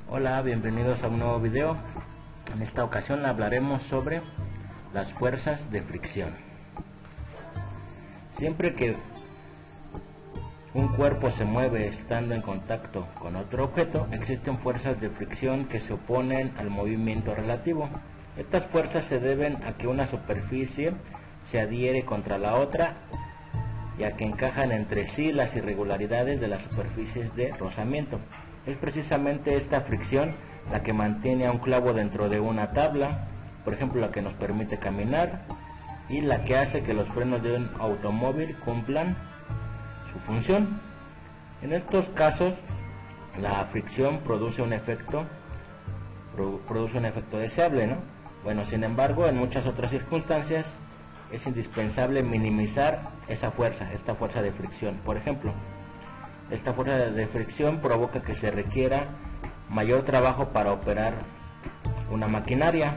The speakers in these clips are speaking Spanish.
Hola, bienvenidos a un nuevo video. En esta ocasión hablaremos sobre las fuerzas de fricción. Siempre que un cuerpo se mueve estando en contacto con otro objeto, existen fuerzas de fricción que se oponen al movimiento relativo. Estas fuerzas se deben a que una superficie se adhiere contra la otra y a que encajan entre sí las irregularidades de las superficies de rozamiento. Es precisamente esta fricción la que mantiene a un clavo dentro de una tabla, por ejemplo la que nos permite caminar, y la que hace que los frenos de un automóvil cumplan su función. En estos casos la fricción produce un efecto deseable, ¿no? Bueno, sin embargo, en muchas otras circunstancias es indispensable minimizar esta fuerza de fricción. Por ejemplo, esta fuerza de fricción provoca que se requiera mayor trabajo para operar una maquinaria,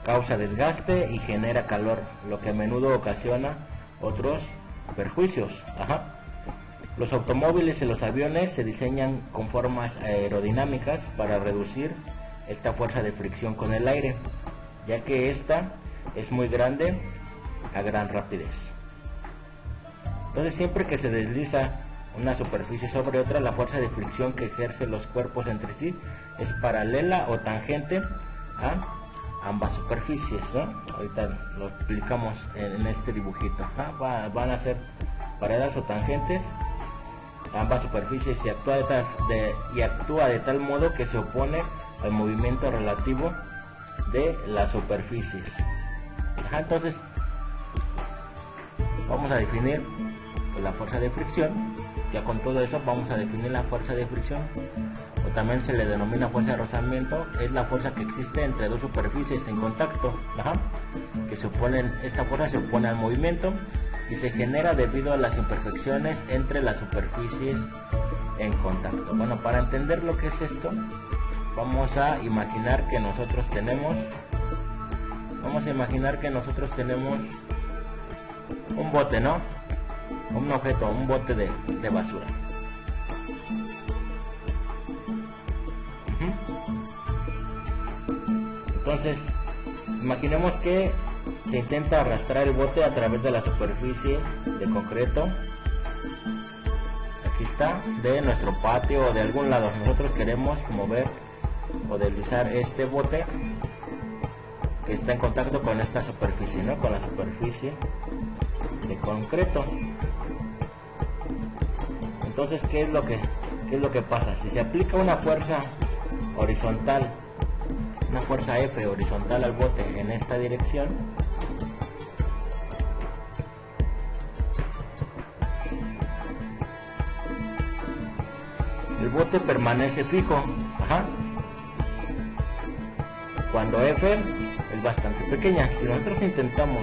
causa desgaste y genera calor, lo que a menudo ocasiona otros perjuicios. Los automóviles y los aviones se diseñan con formas aerodinámicas para reducir esta fuerza de fricción con el aire, ya que esta es muy grande a gran rapidez. Entonces, siempre que se desliza una superficie sobre otra, la fuerza de fricción que ejercen los cuerpos entre sí es paralela o tangente a ambas superficies, ¿no? Ahorita lo explicamos en este dibujito. Van a ser paralelas o tangentes a ambas superficies y actúa de tal modo que se opone al movimiento relativo de las superficies. Entonces vamos a definir la fuerza de fricción. Ya con todo eso vamos a definir la fuerza de fricción, o también se le denomina fuerza de rozamiento. Es la fuerza que existe entre dos superficies en contacto, que se oponen. Esta fuerza se opone al movimiento y se genera debido a las imperfecciones entre las superficies en contacto. Bueno, para entender lo que es esto, vamos a imaginar que nosotros tenemos un bote, ¿no? Un objeto, un bote de basura. Entonces, imaginemos que se intenta arrastrar el bote a través de la superficie de concreto. Aquí está, de nuestro patio o de algún lado. Nosotros queremos mover o deslizar este bote que está en contacto con esta superficie, ¿no? Con la superficie de concreto. Entonces, ¿qué es lo que pasa? Si se aplica una fuerza horizontal, una fuerza F horizontal al bote en esta dirección, el bote permanece fijo, cuando F es bastante pequeña. Si nosotros intentamos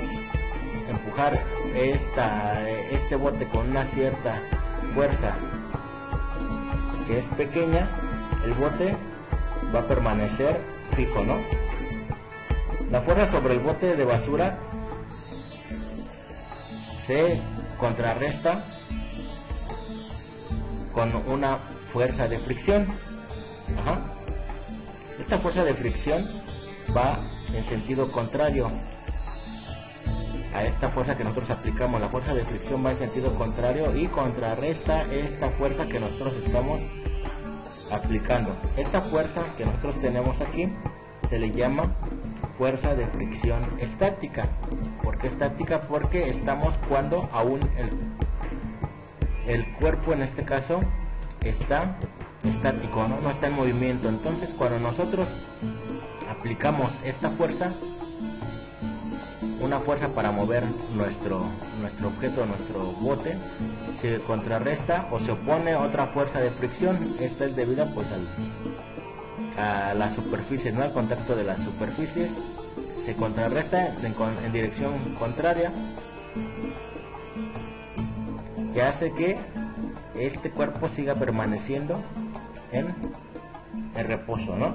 empujar este bote con una cierta fuerza que es pequeña, el bote va a permanecer fijo, ¿no? La fuerza sobre el bote de basura se contrarresta con una fuerza de fricción. Esta fuerza de fricción va en sentido contrario a esta fuerza que nosotros aplicamos. La fuerza de fricción va en sentido contrario y contrarresta esta fuerza que nosotros estamos aplicando. Esta fuerza que nosotros tenemos aquí se le llama fuerza de fricción estática. ¿Por qué estática? Porque estamos cuando aún el cuerpo, en este caso, está estático, no está en movimiento. Entonces, cuando nosotros aplicamos esta fuerza, una fuerza para mover nuestro objeto, nuestro bote, se contrarresta o se opone a otra fuerza de fricción. Esta es debida pues a la superficie, ¿no? Al contacto de las superficies. Se contrarresta en dirección contraria, que hace que este cuerpo siga permaneciendo en reposo, ¿no?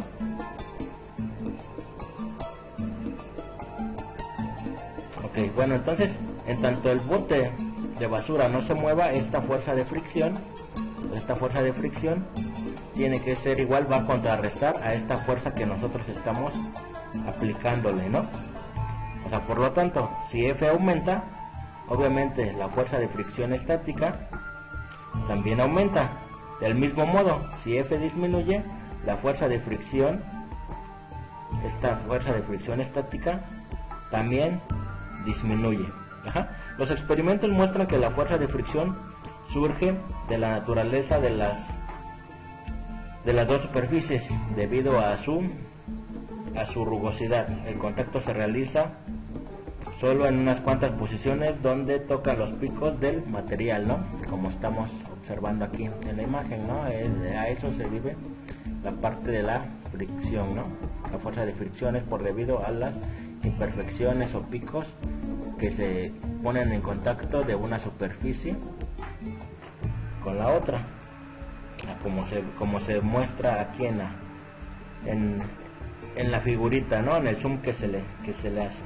Bueno, entonces, en tanto el bote de basura no se mueva, esta fuerza de fricción tiene que ser igual, va a contrarrestar a esta fuerza que nosotros estamos aplicándole, ¿no? O sea, por lo tanto, si F aumenta, obviamente la fuerza de fricción estática también aumenta. Del mismo modo, si F disminuye, la fuerza de fricción, esta fuerza de fricción estática, también disminuye. Los experimentos muestran que la fuerza de fricción surge de la naturaleza de las dos superficies debido a su rugosidad. El contacto se realiza solo en unas cuantas posiciones donde tocan los picos del material, ¿no? Como estamos observando aquí en la imagen, ¿no? A eso se debe la parte de la fricción, ¿no? La fuerza de fricción es por debido a las imperfecciones o picos que se ponen en contacto de una superficie con la otra, como se muestra aquí en la figurita, ¿no? En el zoom que se le hace.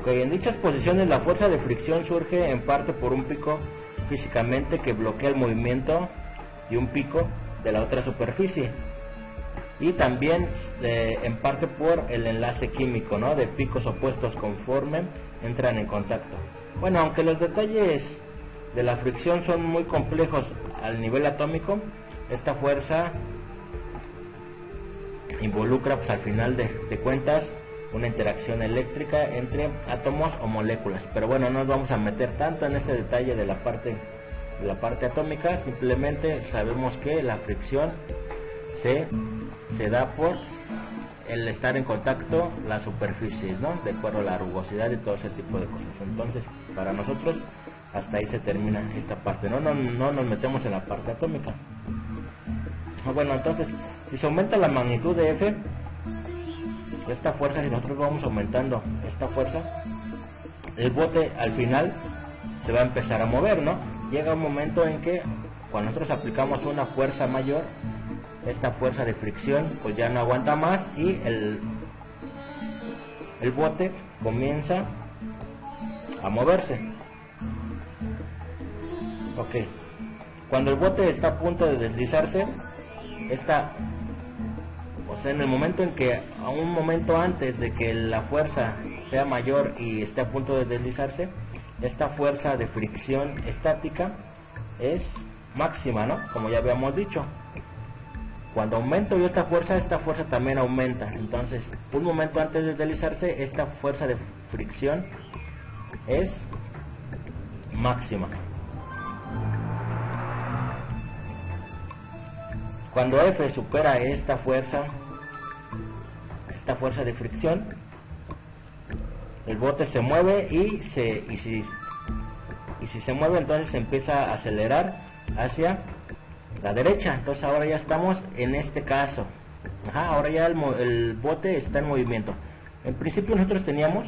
Okay, en dichas posiciones la fuerza de fricción surge en parte por un pico físicamente que bloquea el movimiento y un pico de la otra superficie, y también en parte por el enlace químico, ¿no? De picos opuestos conforme entran en contacto. Bueno, aunque los detalles de la fricción son muy complejos al nivel atómico, esta fuerza involucra, pues al final de cuentas, una interacción eléctrica entre átomos o moléculas. Pero bueno, no nos vamos a meter tanto en ese detalle de la parte atómica. Simplemente sabemos que la fricción se da por el estar en contacto las superficies, ¿no? De acuerdo a la rugosidad y todo ese tipo de cosas. Entonces, para nosotros hasta ahí se termina esta parte. No nos metemos en la parte atómica. Bueno, entonces, si se aumenta la magnitud de F, esta fuerza, si nosotros vamos aumentando esta fuerza, el bote al final se va a empezar a mover, ¿no? Llega un momento en que cuando nosotros aplicamos una fuerza mayor, esta fuerza de fricción pues ya no aguanta más y el bote comienza a moverse. Ok, cuando el bote está a punto de deslizarse, en el momento en que, a un momento antes de que la fuerza sea mayor y esté a punto de deslizarse, esta fuerza de fricción estática es máxima, ¿no? Como ya habíamos dicho. Cuando aumento yo esta fuerza también aumenta. Entonces, un momento antes de deslizarse, esta fuerza de fricción es máxima. Cuando F supera esta fuerza de fricción, el bote se mueve y si se mueve, entonces se empieza a acelerar hacia la derecha. Entonces ahora ya estamos en este caso. Ahora ya el bote está en movimiento. En principio nosotros teníamos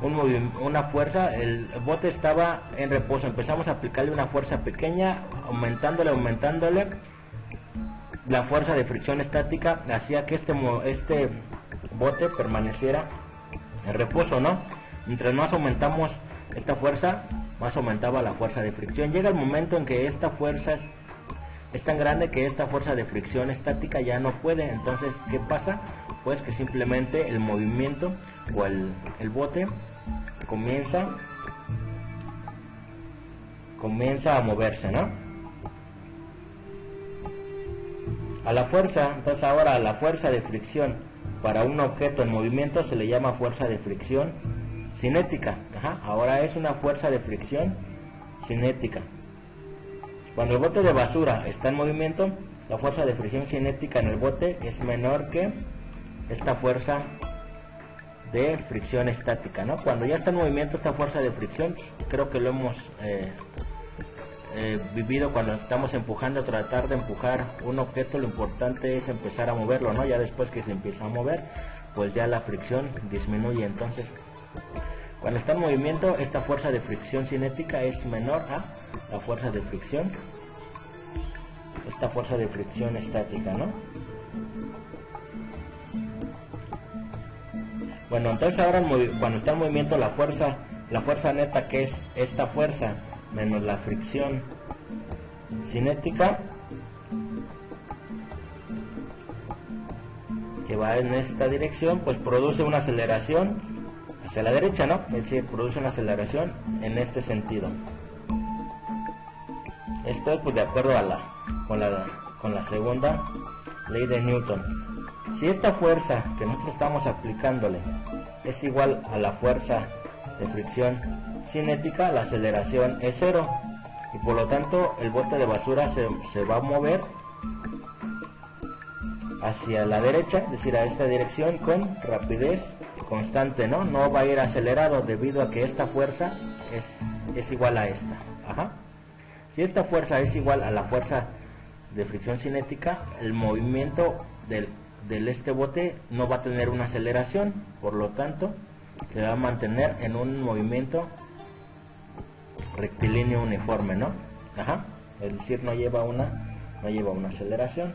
una fuerza, el bote estaba en reposo. Empezamos a aplicarle una fuerza pequeña, aumentándole. La fuerza de fricción estática hacía que este bote permaneciera en reposo, ¿no? Mientras más aumentamos esta fuerza, más aumentaba la fuerza de fricción. Llega el momento en que esta fuerza es tan grande que esta fuerza de fricción estática ya no puede. Entonces, ¿qué pasa? Pues que simplemente el movimiento o el bote comienza a moverse, ¿no? A la fuerza, entonces ahora a la fuerza de fricción para un objeto en movimiento se le llama fuerza de fricción cinética. Ahora es una fuerza de fricción cinética. Cuando el bote de basura está en movimiento, la fuerza de fricción cinética en el bote es menor que esta fuerza de fricción estática, ¿no? Cuando ya está en movimiento esta fuerza de fricción, creo que lo hemos vivido cuando estamos tratar de empujar un objeto. Lo importante es empezar a moverlo, ¿no? Ya después que se empieza a mover, pues ya la fricción disminuye. Entonces, cuando está en movimiento, esta fuerza de fricción cinética es menor a la fuerza de fricción, esta fuerza de fricción estática, ¿no? Bueno, entonces ahora cuando está en movimiento la fuerza neta, que es esta fuerza menos la fricción cinética que va en esta dirección, pues produce una aceleración hacia la derecha, ¿no? Es decir, produce una aceleración en este sentido. Esto es pues de acuerdo a con la segunda ley de Newton. Si esta fuerza que nosotros estamos aplicándole es igual a la fuerza de fricción cinética, la aceleración es cero, y por lo tanto el bote de basura se va a mover hacia la derecha, es decir, a esta dirección con rapidez constante, ¿no? No va a ir acelerado debido a que esta fuerza es igual a esta. Ajá. Si esta fuerza es igual a la fuerza de fricción cinética, el movimiento del este bote no va a tener una aceleración, por lo tanto se va a mantener en un movimiento rectilíneo uniforme, ¿no? Ajá. Es decir, no lleva una aceleración.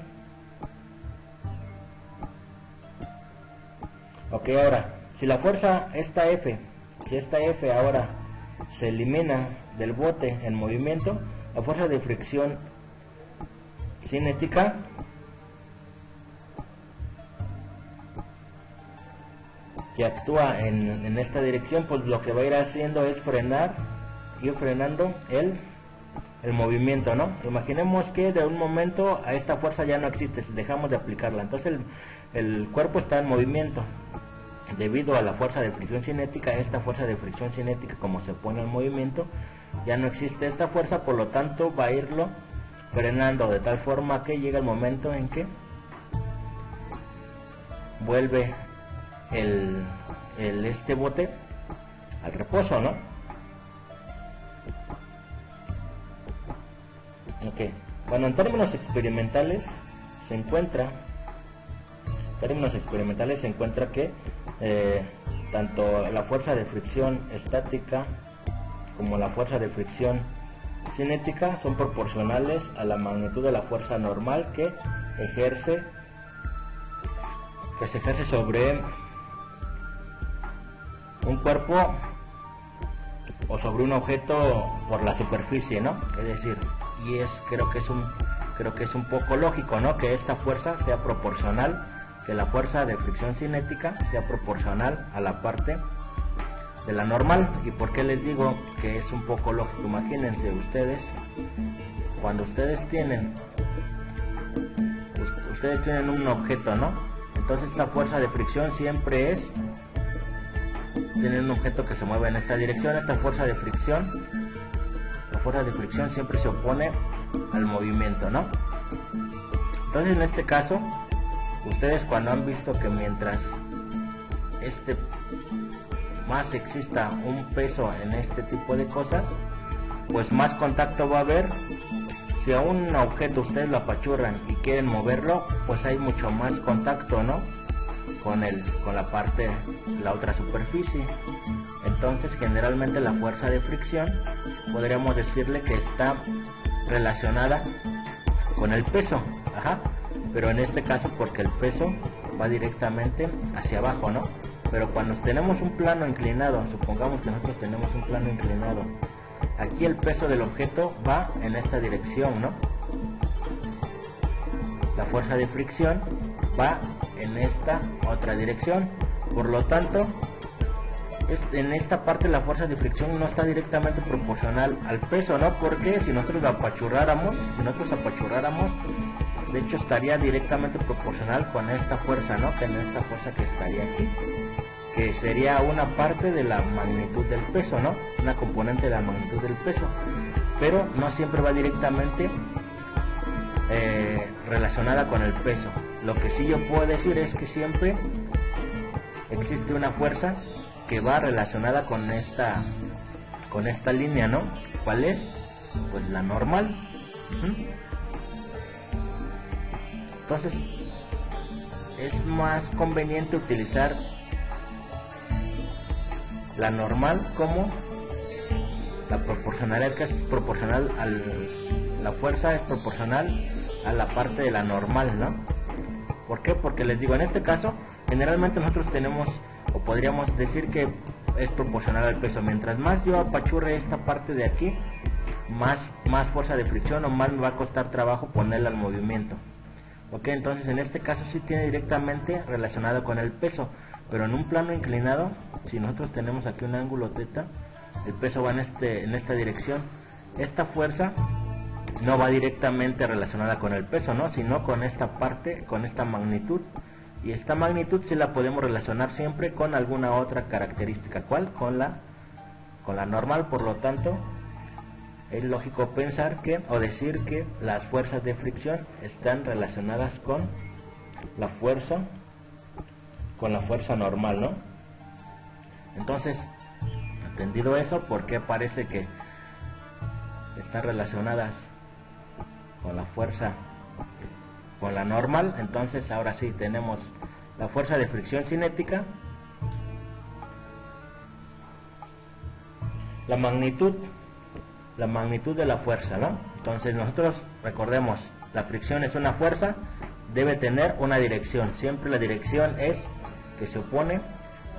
Ok, ahora, si la fuerza, si esta F ahora se elimina del bote en movimiento, la fuerza de fricción cinética que actúa en esta dirección, pues lo que va a ir haciendo es ir frenando el movimiento, ¿no? Imaginemos que de un momento a esta fuerza ya no existe, dejamos de aplicarla, entonces el cuerpo está en movimiento. Debido a la fuerza de fricción cinética, esta fuerza de fricción cinética, como se pone en movimiento, ya no existe esta fuerza, por lo tanto va a irlo frenando de tal forma que llega el momento en que vuelve este bote al reposo, ¿no? Ok, bueno, en términos experimentales se encuentra que tanto la fuerza de fricción estática como la fuerza de fricción cinética son proporcionales a la magnitud de la fuerza normal que se ejerce sobre un cuerpo o sobre un objeto por la superficie, ¿no? Es decir, creo que es un poco lógico, ¿no? Que esta fuerza sea proporcional, que la fuerza de fricción cinética sea proporcional a la parte de la normal. ¿Y por qué les digo que es un poco lógico? Imagínense ustedes, cuando ustedes tienen un objeto, ¿no? Entonces la fuerza de fricción siempre tienen un objeto que se mueve en esta dirección. La fuerza de fricción siempre se opone al movimiento, ¿no? Entonces en este caso, ustedes cuando han visto que mientras más exista un peso en este tipo de cosas, pues más contacto va a haber. Si a un objeto ustedes lo apachurran y quieren moverlo, pues hay mucho más contacto, ¿no? Con la otra superficie. Entonces generalmente la fuerza de fricción podríamos decirle que está relacionada con el peso. Ajá. Pero en este caso porque el peso va directamente hacia abajo, ¿no? Pero cuando tenemos un plano inclinado, supongamos que nosotros tenemos un plano inclinado, aquí el peso del objeto va en esta dirección, ¿no? La fuerza de fricción va en esta otra dirección, por lo tanto en esta parte la fuerza de fricción no está directamente proporcional al peso, ¿no? Porque si nosotros apachurráramos, de hecho estaría directamente proporcional con esta fuerza, ¿no? Que en esta fuerza que estaría aquí, que sería una parte de la magnitud del peso, ¿no? Una componente de la magnitud del peso, pero no siempre va directamente relacionada con el peso. Lo que sí yo puedo decir es que siempre existe una fuerza que va relacionada con esta línea, ¿no? ¿Cuál es? Pues la normal. Entonces es más conveniente utilizar la normal como la proporcionalidad, que es proporcional la fuerza es proporcional a la parte de la normal, ¿no? ¿Por qué? Porque les digo, en este caso generalmente nosotros tenemos, o podríamos decir que es proporcional al peso. Mientras más yo apachurre esta parte de aquí, más fuerza de fricción o más me va a costar trabajo ponerla al movimiento. Ok, entonces en este caso sí tiene directamente relacionado con el peso, pero en un plano inclinado, si nosotros tenemos aquí un ángulo θ, el peso va en esta dirección. Esta fuerza no va directamente relacionada con el peso, ¿no? Sino con esta parte, con esta magnitud. Y esta magnitud sí la podemos relacionar siempre con alguna otra característica. ¿Cuál? Con la normal. Por lo tanto, es lógico pensar que, o decir que las fuerzas de fricción están relacionadas con la fuerza normal, ¿no? Entonces, entendido eso, ¿por qué parece que están relacionadas con la fuerza, con la normal? Entonces ahora sí tenemos la fuerza de fricción cinética, la magnitud de la fuerza, ¿no? Entonces nosotros recordemos, la fricción es una fuerza, debe tener una dirección, siempre la dirección es que se opone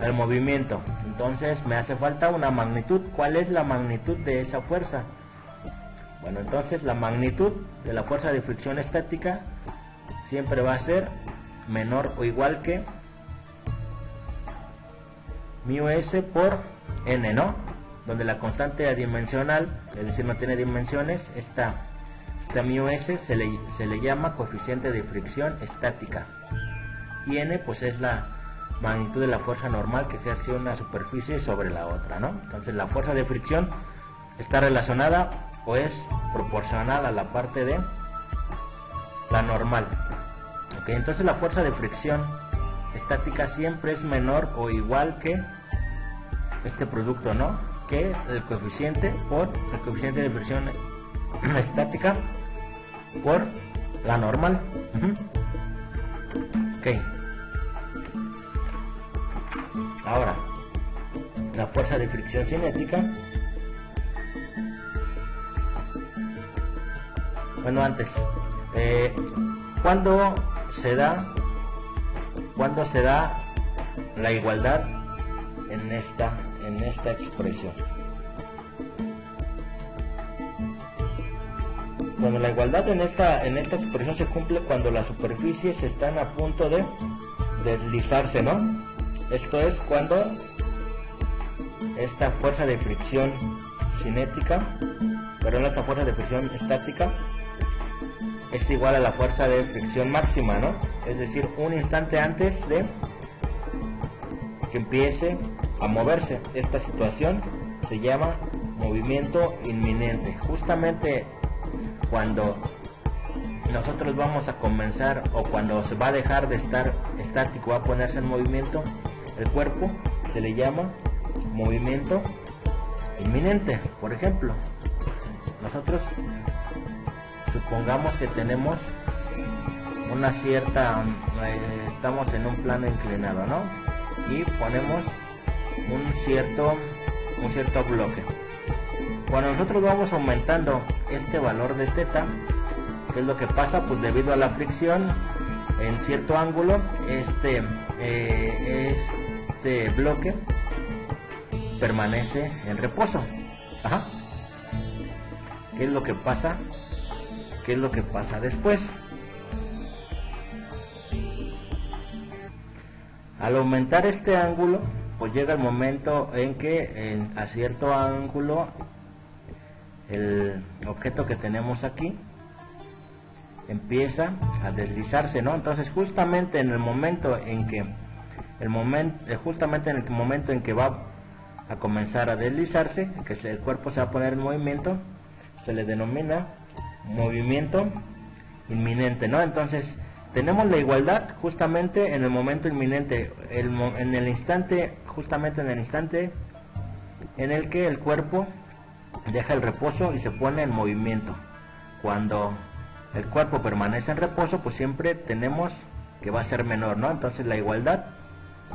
al movimiento. Entonces me hace falta una magnitud. ¿Cuál es la magnitud de esa fuerza? Bueno, entonces la magnitud de la fuerza de fricción estática siempre va a ser menor o igual que μs por n, ¿no? Donde la constante adimensional, es decir, no tiene dimensiones, esta μs se le llama coeficiente de fricción estática, y n pues es la magnitud de la fuerza normal que ejerce una superficie sobre la otra, ¿no? Entonces la fuerza de fricción está relacionada o es proporcional a la parte de la normal. Ok, entonces la fuerza de fricción estática siempre es menor o igual que este producto, ¿no? Que es el coeficiente de fricción estática por la normal. Ok. Ahora, la fuerza de fricción cinética. Bueno, antes, ¿cuándo se da la igualdad en esta expresión? Bueno, la igualdad en esta expresión se cumple cuando las superficies están a punto de deslizarse, ¿no? Esto es cuando esta fuerza de fricción cinética, perdón, esta fuerza de fricción estática es igual a la fuerza de fricción máxima, ¿no? Es decir, un instante antes de que empiece a moverse. Esta situación se llama movimiento inminente. Justamente cuando nosotros vamos a comenzar, o cuando se va a dejar de estar estático, va a ponerse en movimiento el cuerpo, se le llama movimiento inminente. Por ejemplo, nosotros supongamos que tenemos una cierta, estamos en un plano inclinado, ¿no? Y ponemos un cierto bloque. Cuando nosotros vamos aumentando este valor de θ, ¿qué es lo que pasa? Pues debido a la fricción en cierto ángulo, este bloque permanece en reposo. Ajá. ¿Qué es lo que pasa? ¿Qué es lo que pasa después? Al aumentar este ángulo, pues llega el momento en que a cierto ángulo el objeto que tenemos aquí empieza a deslizarse, ¿no? Entonces justamente en el momento en que va a comenzar a deslizarse, que el cuerpo se va a poner en movimiento, se le denomina movimiento inminente, ¿no? Entonces tenemos la igualdad justamente en el momento inminente, en el instante en el que el cuerpo deja el reposo y se pone en movimiento. Cuando el cuerpo permanece en reposo, pues siempre tenemos que va a ser menor, ¿no? Entonces la igualdad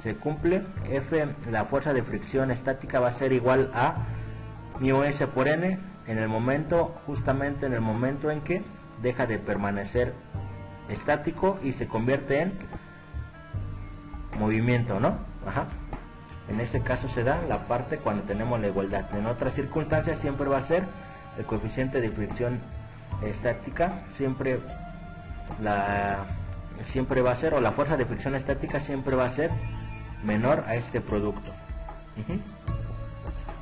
se cumple, la fuerza de fricción estática va a ser igual a μs por n justamente en el momento en que deja de permanecer estático y se convierte en movimiento, ¿no? Ajá. En ese caso se da la parte cuando tenemos la igualdad. En otras circunstancias siempre va a ser el coeficiente de fricción estática siempre va a ser, o la fuerza de fricción estática siempre va a ser menor a este producto.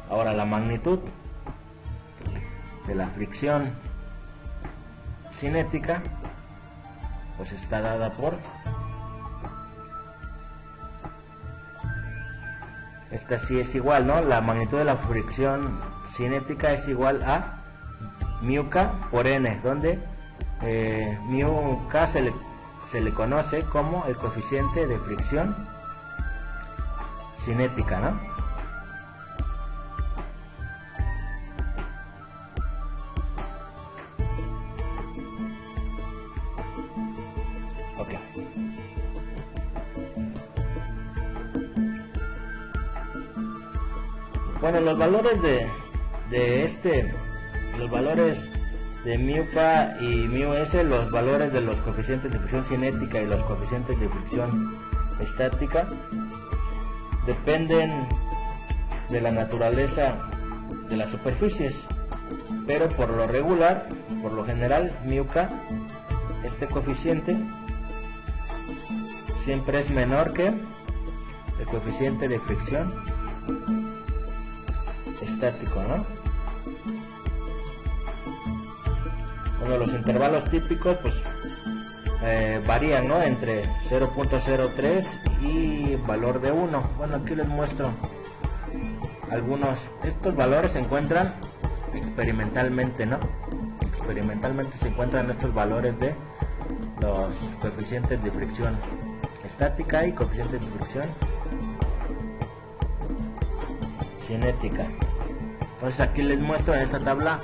Ahora, la magnitud de la fricción cinética pues está dada por esta, sí es igual, ¿no? La magnitud de la fricción cinética es igual a μk por n, donde μk se le conoce como el coeficiente de fricción cinética, ¿no? Ok. Bueno, los valores los valores de μk y μs, los valores de los coeficientes de fricción cinética y los coeficientes de fricción estática, dependen de la naturaleza de las superficies, pero por lo regular, por lo general, μk, este coeficiente siempre es menor que el coeficiente de fricción estático, ¿no? Bueno, los intervalos típicos pues varían, ¿no? Entre 0.03 y valor de 1. Bueno, aquí les muestro algunos. Estos valores se encuentran experimentalmente, ¿no? Experimentalmente se encuentran estos valores de los coeficientes de fricción estática y coeficientes de fricción cinética. Entonces aquí les muestro en esta tabla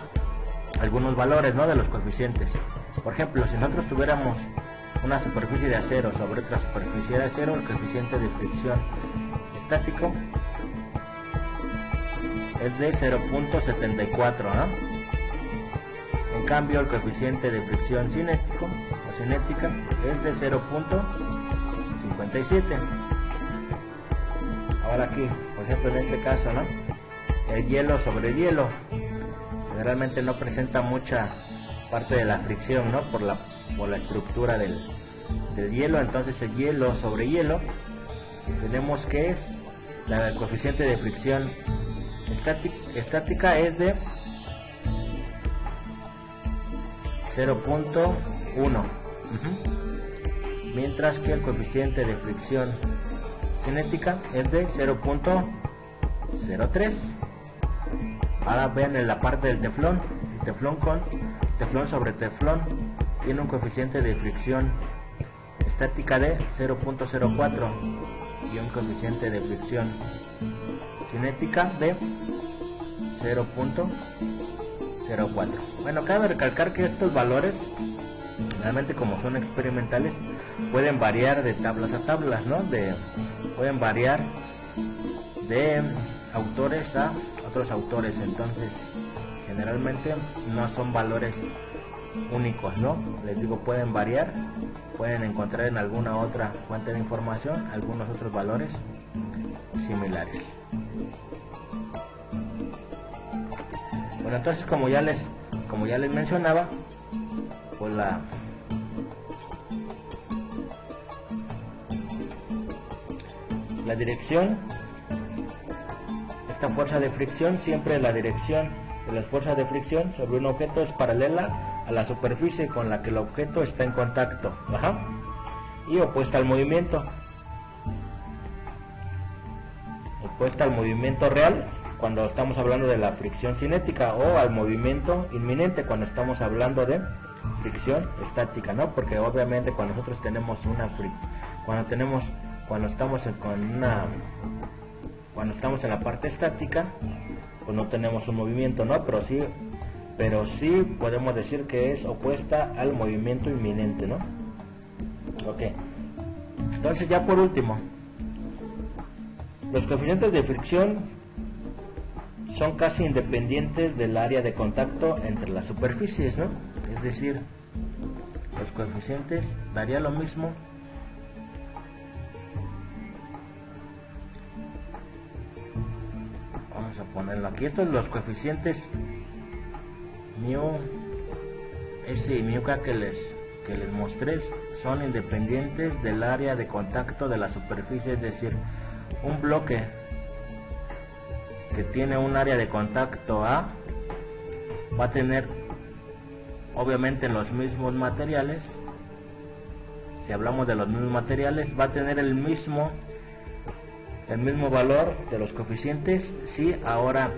algunos valores, ¿no? De los coeficientes. Por ejemplo, si nosotros tuviéramos una superficie de acero sobre otra superficie de acero, el coeficiente de fricción estático es de 0.74, ¿no? En cambio, el coeficiente de fricción cinético o cinética es de 0.57. Ahora aquí, por ejemplo, en este caso, ¿no? El hielo sobre hielo generalmente no presenta mucha parte de la fricción, ¿no? Por la estructura del hielo. Entonces el hielo sobre hielo tenemos que el coeficiente de fricción estática es de 0.1, mientras que el coeficiente de fricción cinética es de 0.03. Ahora vean en la parte del teflón, el teflón sobre teflón tiene un coeficiente de fricción estática de 0.04 y un coeficiente de fricción cinética de 0.04. Bueno, cabe recalcar que estos valores, realmente como son experimentales, pueden variar de tablas a tablas, ¿no? Pueden variar de autores a otros autores, entonces generalmente no son valores únicos, ¿no? Les digo, pueden variar, pueden encontrar en alguna otra fuente de información algunos otros valores similares. Bueno, entonces como ya les mencionaba, pues la dirección, esta fuerza de fricción, siempre la dirección de las fuerzas de fricción sobre un objeto es paralela a la superficie con la que el objeto está en contacto, y opuesta al movimiento. Opuesta al movimiento real cuando estamos hablando de la fricción cinética, o al movimiento inminente cuando estamos hablando de fricción estática, ¿no? Porque obviamente cuando nosotros tenemos cuando estamos en la parte estática, pues no tenemos un movimiento, ¿no? Pero sí podemos decir que es opuesta al movimiento inminente, ¿no? Ok. Entonces, ya por último, los coeficientes de fricción son casi independientes del área de contacto entre las superficies, ¿no? Es decir, los coeficientes daría lo mismo a ponerlo aquí. Estos los coeficientes mu S y mu K que les mostré son independientes del área de contacto de la superficie, es decir, un bloque que tiene un área de contacto A va a tener, obviamente en los mismos materiales, si hablamos de los mismos materiales, va a tener el mismo valor de los coeficientes si ahora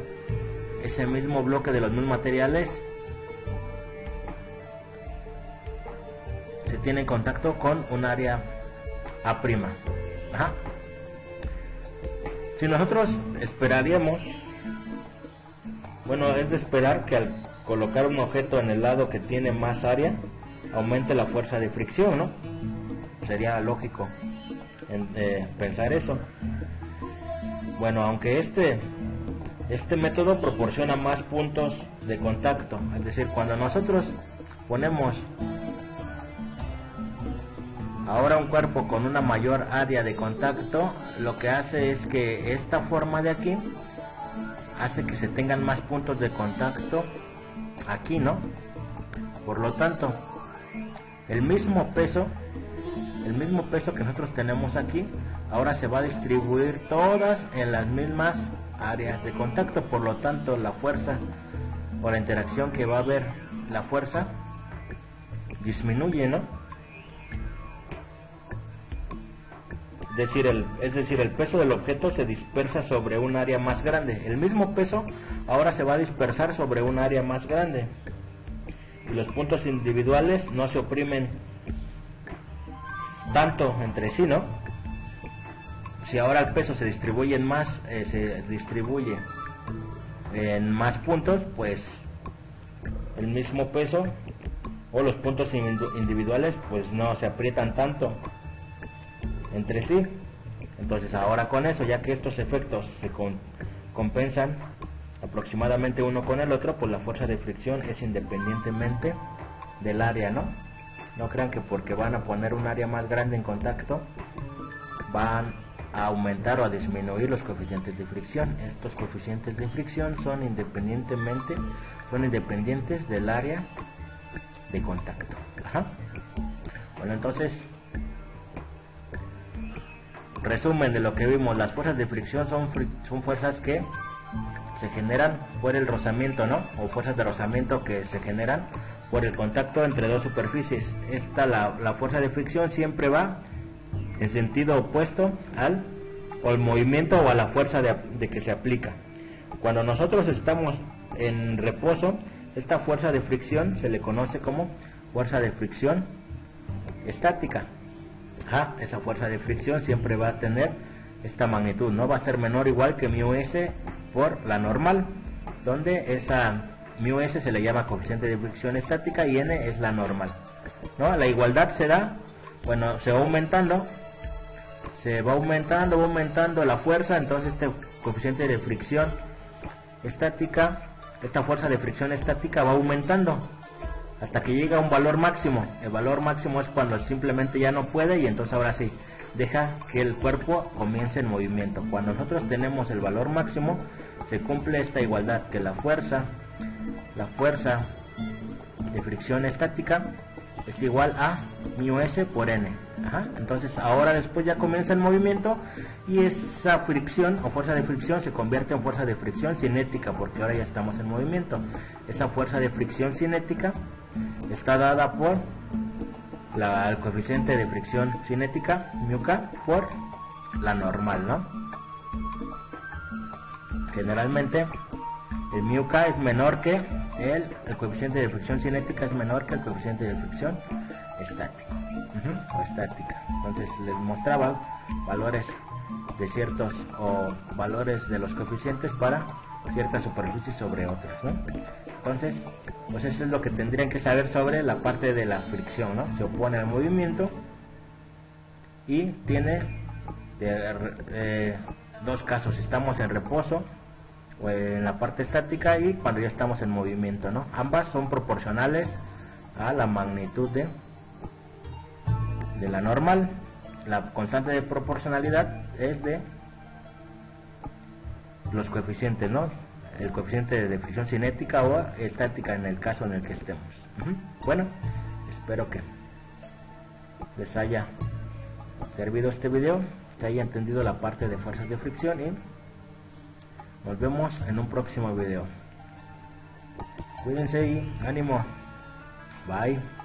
ese mismo bloque de los mismos materiales se tiene en contacto con un área A'. Ajá. Si nosotros esperaríamos, bueno, es de esperar que al colocar un objeto en el lado que tiene más área aumente la fuerza de fricción, ¿no? Sería lógico pensar eso. Bueno, aunque este método proporciona más puntos de contacto, es decir, cuando nosotros ponemos ahora un cuerpo con una mayor área de contacto, lo que hace es que esta forma de aquí hace que se tengan más puntos de contacto aquí, ¿no? Por lo tanto, el mismo peso que nosotros tenemos aquí ahora se va a distribuir todas en las mismas áreas de contacto. Por lo tanto, la fuerza o la interacción que va a haber, la fuerza disminuye, ¿no? Es decir, el peso del objeto se dispersa sobre un área más grande. El mismo peso ahora se va a dispersar sobre un área más grande y los puntos individuales no se oprimen tanto entre sí, ¿no? Si ahora el peso se distribuye en más puntos, pues el mismo peso o los puntos individuales pues no se aprietan tanto entre sí. Entonces ahora con eso, ya que estos efectos se compensan aproximadamente uno con el otro, pues la fuerza de fricción es independientemente del área, ¿no? No crean que porque van a poner un área más grande en contacto van a aumentar o a disminuir los coeficientes de fricción. Estos coeficientes de fricción son independientes del área de contacto. Ajá. Bueno, entonces, resumen de lo que vimos: las fuerzas de fricción son fuerzas que se generan por el rozamiento, ¿no? O fuerzas de rozamiento que se generan por el contacto entre dos superficies. La fuerza de fricción siempre va en sentido opuesto al movimiento o a la fuerza de que se aplica. Cuando nosotros estamos en reposo, esta fuerza de fricción se le conoce como fuerza de fricción estática. Esa fuerza de fricción siempre va a tener esta magnitud, no va a ser menor o igual que mu s por la normal, donde esa mu s se le llama coeficiente de fricción estática y n es la normal, ¿no? La igualdad se da, bueno, se va aumentando la fuerza. Entonces este coeficiente de fricción estática, esta fuerza de fricción estática va aumentando hasta que llega a un valor máximo. El valor máximo es cuando simplemente ya no puede y entonces ahora sí deja que el cuerpo comience en movimiento. Cuando nosotros tenemos el valor máximo, se cumple esta igualdad, que la fuerza de fricción estática es igual a mu s por n. Entonces ahora después ya comienza el movimiento y esa fricción o fuerza de fricción se convierte en fuerza de fricción cinética, porque ahora ya estamos en movimiento. Esa fuerza de fricción cinética está dada por el coeficiente de fricción cinética mu k por la normal, ¿no? Generalmente el mu k es menor que el coeficiente de fricción cinética es menor que el coeficiente de fricción estático o estática. Entonces les mostraba valores de ciertos o valores de los coeficientes para ciertas superficies sobre otras, ¿no? Entonces, pues eso es lo que tendrían que saber sobre la parte de la fricción, ¿no? Se opone al movimiento y tiene dos casos: estamos en reposo o en la parte estática y cuando ya estamos en movimiento, ¿no? Ambas son proporcionales a la magnitud de la normal. La constante de proporcionalidad es de los coeficientes, ¿no? el coeficiente de fricción cinética o estática en el caso en el que estemos. Bueno, espero que les haya servido este video, se haya entendido la parte de fuerzas de fricción y nos vemos en un próximo video. Cuídense y ánimo. Bye.